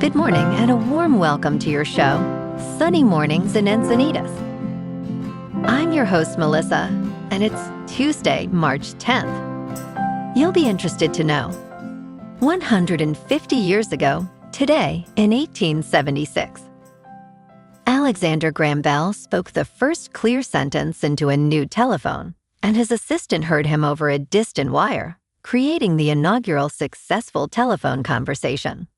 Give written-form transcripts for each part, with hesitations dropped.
Good morning and a warm welcome to your show, Sunny Mornings in Encinitas. I'm your host, Melissa, and it's Tuesday, March 10th. You'll be interested to know, 150 years ago, today in 1876, Alexander Graham Bell spoke the first clear sentence into a new telephone, and his assistant heard him over a distant wire, creating the inaugural successful telephone conversation.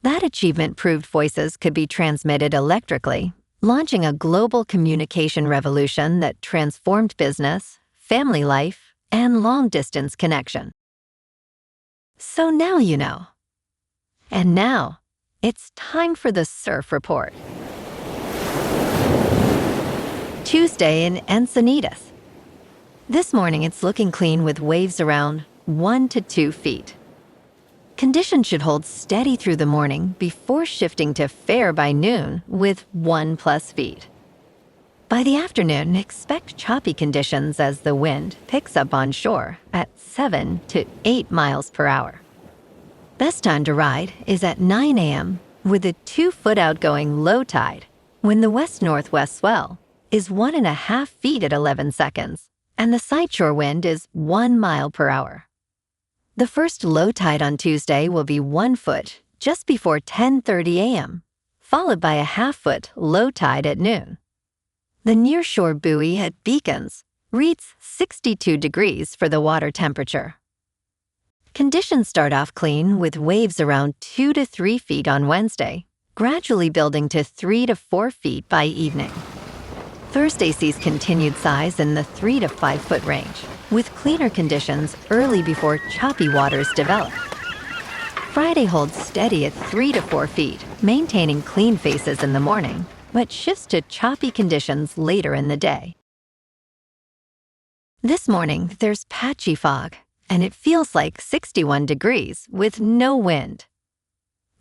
That achievement proved voices could be transmitted electrically, launching a global communication revolution that transformed business, family life, and long-distance connection. So now you know. And now, it's time for the Surf Report. Tuesday in Encinitas. This morning it's looking clean with waves around 1 to 2 feet. Conditions should hold steady through the morning before shifting to fair by noon with 1+ feet. By the afternoon, expect choppy conditions as the wind picks up on shore at 7 to 8 miles per hour. Best time to ride is at 9 a.m. with a 2-foot outgoing low tide when the west-northwest swell is 1.5 feet at 11 seconds and the sideshore wind is 1 mile per hour. The first low tide on Tuesday will be 1 foot just before 10:30 a.m., followed by a 1/2 foot low tide at noon. The nearshore buoy at Beacons reads 62 degrees for the water temperature. Conditions start off clean with waves around 2 to 3 feet on Wednesday, gradually building to 3 to 4 feet by evening. Thursday sees continued size in the 3 to 5 foot range, with cleaner conditions early before choppy waters develop. Friday holds steady at 3 to 4 feet, maintaining clean faces in the morning, but shifts to choppy conditions later in the day. This morning, there's patchy fog, and it feels like 61 degrees with no wind.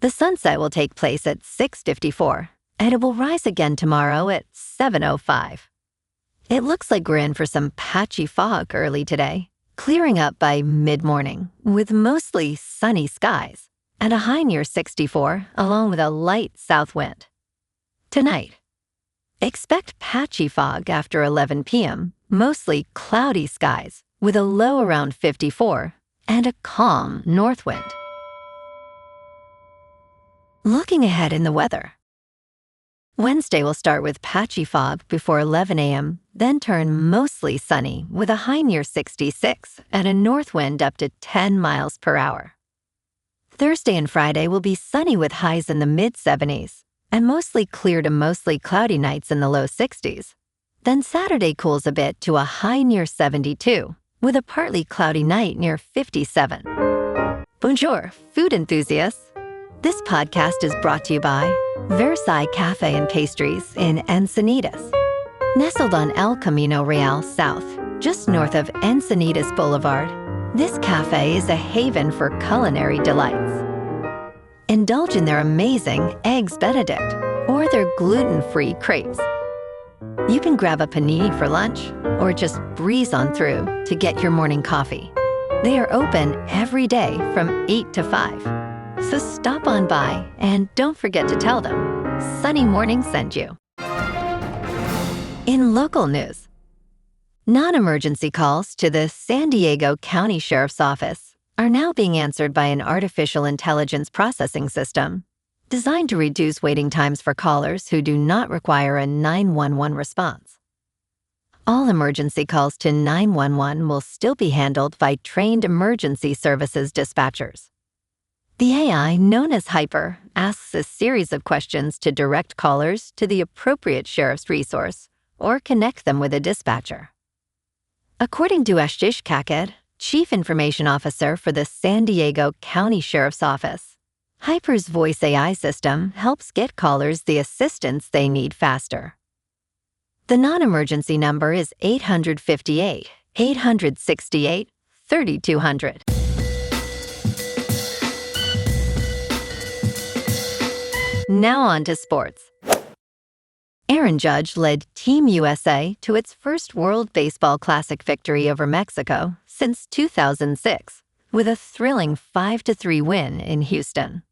The sunset will take place at 6:54, and it will rise again tomorrow at 7:05. It looks like we're in for some patchy fog early today, clearing up by mid-morning with mostly sunny skies and a high near 64 along with a light south wind. Tonight, expect patchy fog after 11 p.m., mostly cloudy skies with a low around 54 and a calm north wind. Looking ahead in the weather. Wednesday will start with patchy fog before 11 a.m., then turn mostly sunny with a high near 66 and a north wind up to 10 miles per hour. Thursday and Friday will be sunny with highs in the mid-70s and mostly clear to mostly cloudy nights in the low 60s. Then Saturday cools a bit to a high near 72 with a partly cloudy night near 57. Bonjour, food enthusiasts. This podcast is brought to you by Versailles Cafe and Pastries in Encinitas. Nestled on El Camino Real South, just north of Encinitas Boulevard, this cafe is a haven for culinary delights. Indulge in their amazing Eggs Benedict or their gluten-free crepes. You can grab a panini for lunch or just breeze on through to get your morning coffee. They are open every day from 8 to 5. So stop on by and don't forget to tell them Sunny Morning sent you. In local news, non-emergency calls to the San Diego County Sheriff's Office are now being answered by an artificial intelligence processing system designed to reduce waiting times for callers who do not require a 911 response. All emergency calls to 911 will still be handled by trained emergency services dispatchers. The AI, known as Hyper, asks a series of questions to direct callers to the appropriate sheriff's resource or connect them with a dispatcher. According to Ashish Kakad, Chief Information Officer for the San Diego County Sheriff's Office, Hyper's voice AI system helps get callers the assistance they need faster. The non-emergency number is 858-868-3200. Now on to sports. Aaron Judge led Team USA to its first World Baseball Classic victory over Mexico since 2006 with a thrilling 5-3 win in Houston.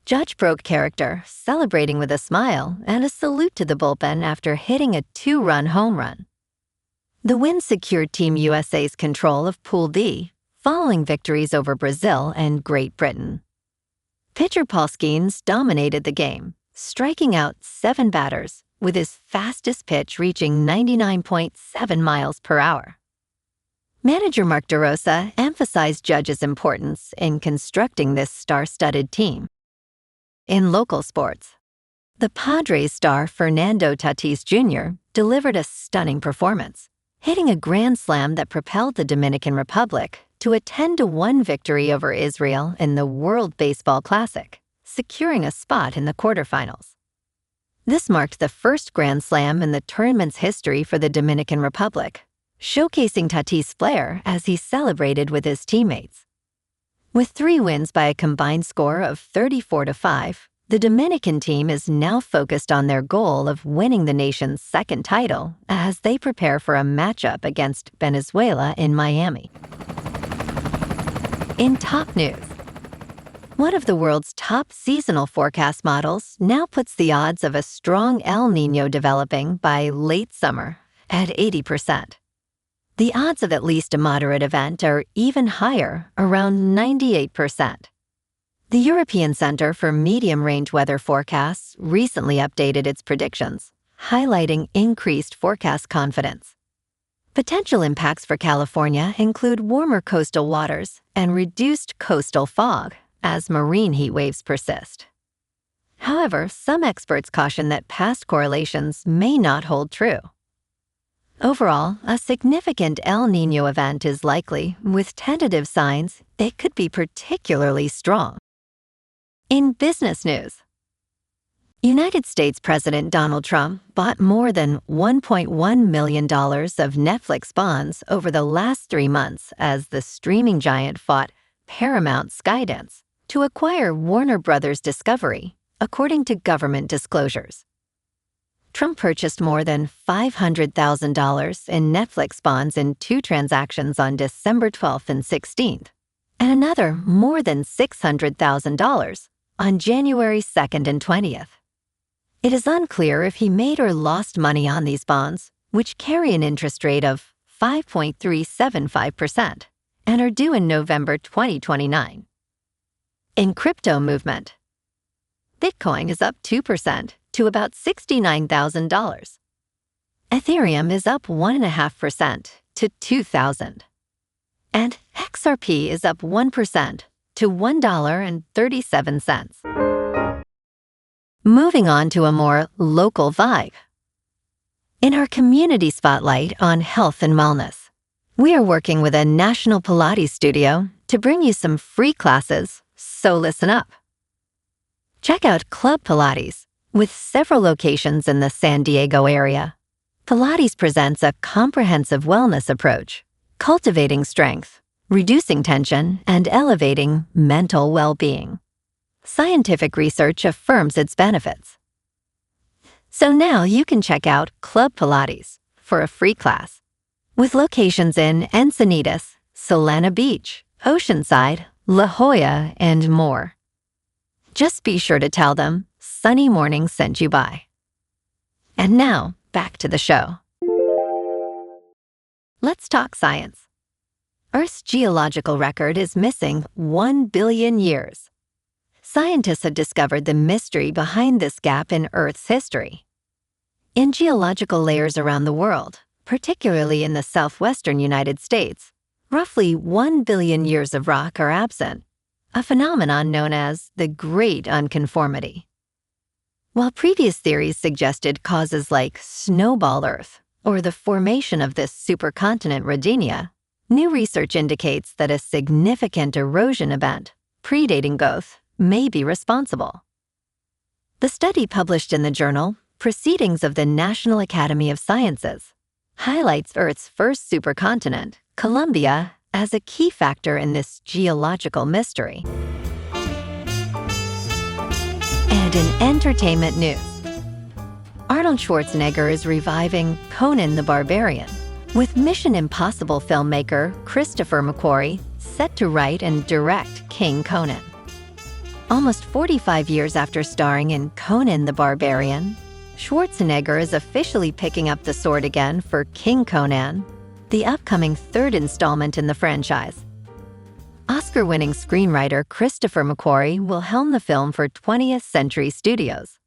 Judge broke character, celebrating with a smile and a salute to the bullpen after hitting a 2-run home run. The win secured Team USA's control of Pool D, following victories over Brazil and Great Britain. Pitcher Paul Skeens dominated the game, striking out 7 batters, with his fastest pitch reaching 99.7 miles per hour. Manager Mark DeRosa emphasized Judge's importance in constructing this star-studded team. In local sports, the Padres star Fernando Tatis Jr. delivered a stunning performance, hitting a grand slam that propelled the Dominican Republic to a 10-1 victory over Israel in the World Baseball Classic, securing a spot in the quarterfinals. This marked the first grand slam in the tournament's history for the Dominican Republic, showcasing Tatis' flair as he celebrated with his teammates. With 3 wins by a combined score of 34-5, the Dominican team is now focused on their goal of winning the nation's second title as they prepare for a matchup against Venezuela in Miami. In top news, one of the world's top seasonal forecast models now puts the odds of a strong El Niño developing by late summer at 80%. The odds of at least a moderate event are even higher, around 98%. The European Center for Medium-Range Weather Forecasts recently updated its predictions, highlighting increased forecast confidence. Potential impacts for California include warmer coastal waters and reduced coastal fog as marine heat waves persist. However, some experts caution that past correlations may not hold true. Overall, a significant El Niño event is likely, with tentative signs it could be particularly strong. In business news, United States President Donald Trump bought more than $1.1 million of Netflix bonds over the last 3 months as the streaming giant fought Paramount Skydance to acquire Warner Bros. Discovery, according to government disclosures. Trump purchased more than $500,000 in Netflix bonds in 2 transactions on December 12th and 16th, and another more than $600,000 on January 2nd and 20th. It is unclear if he made or lost money on these bonds, which carry an interest rate of 5.375% and are due in November 2029. In crypto movement, Bitcoin is up 2% to about $69,000. Ethereum is up 1.5% to $2,000. And XRP is up 1% to $1.37. Moving on to a more local vibe. In our community spotlight on health and wellness, we are working with a national Pilates studio to bring you some free classes, so listen up. Check out Club Pilates, with several locations in the San Diego area. Pilates presents a comprehensive wellness approach, cultivating strength, reducing tension, and elevating mental well-being. Scientific research affirms its benefits. So now you can check out Club Pilates for a free class, with locations in Encinitas, Solana Beach, Oceanside, La Jolla, and more. Just be sure to tell them Sunny Morning sent you by. And now, back to the show. Let's talk science. Earth's geological record is missing 1 billion years. Scientists have discovered the mystery behind this gap in Earth's history. In geological layers around the world, particularly in the southwestern United States, roughly 1 billion years of rock are absent, a phenomenon known as the Great Unconformity. While previous theories suggested causes like snowball Earth or the formation of this supercontinent Rodinia, new research indicates that a significant erosion event, predating Goth, may be responsible. The study published in the journal Proceedings of the National Academy of Sciences highlights Earth's first supercontinent, Columbia, as a key factor in this geological mystery. And in entertainment news, Arnold Schwarzenegger is reviving Conan the Barbarian, with Mission Impossible filmmaker Christopher McQuarrie set to write and direct King Conan. Almost 45 years after starring in Conan the Barbarian, Schwarzenegger is officially picking up the sword again for King Conan, the upcoming third installment in the franchise. Oscar-winning screenwriter Christopher McQuarrie will helm the film for 20th Century Studios.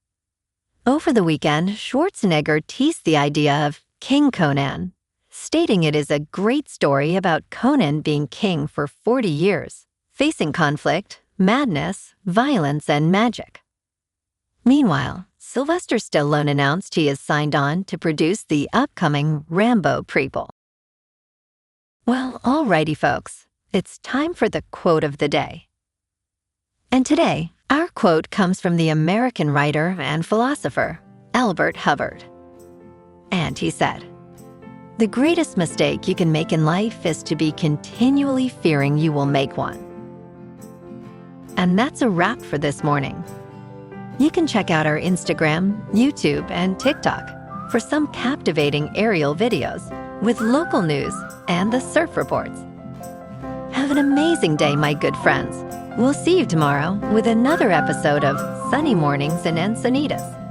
Over the weekend, Schwarzenegger teased the idea of King Conan, stating it is a great story about Conan being king for 40 years, facing conflict, madness, violence, and magic. Meanwhile, Sylvester Stallone announced he has signed on to produce the upcoming Rambo prequel. Well, alrighty folks, it's time for the quote of the day. And today, our quote comes from the American writer and philosopher, Albert Hubbard. And he said, "The greatest mistake you can make in life is to be continually fearing you will make one." And that's a wrap for this morning. You can check out our Instagram, YouTube, and TikTok for some captivating aerial videos with local news and the surf reports. Have an amazing day, my good friends. We'll see you tomorrow with another episode of Sunny Mornings in Encinitas.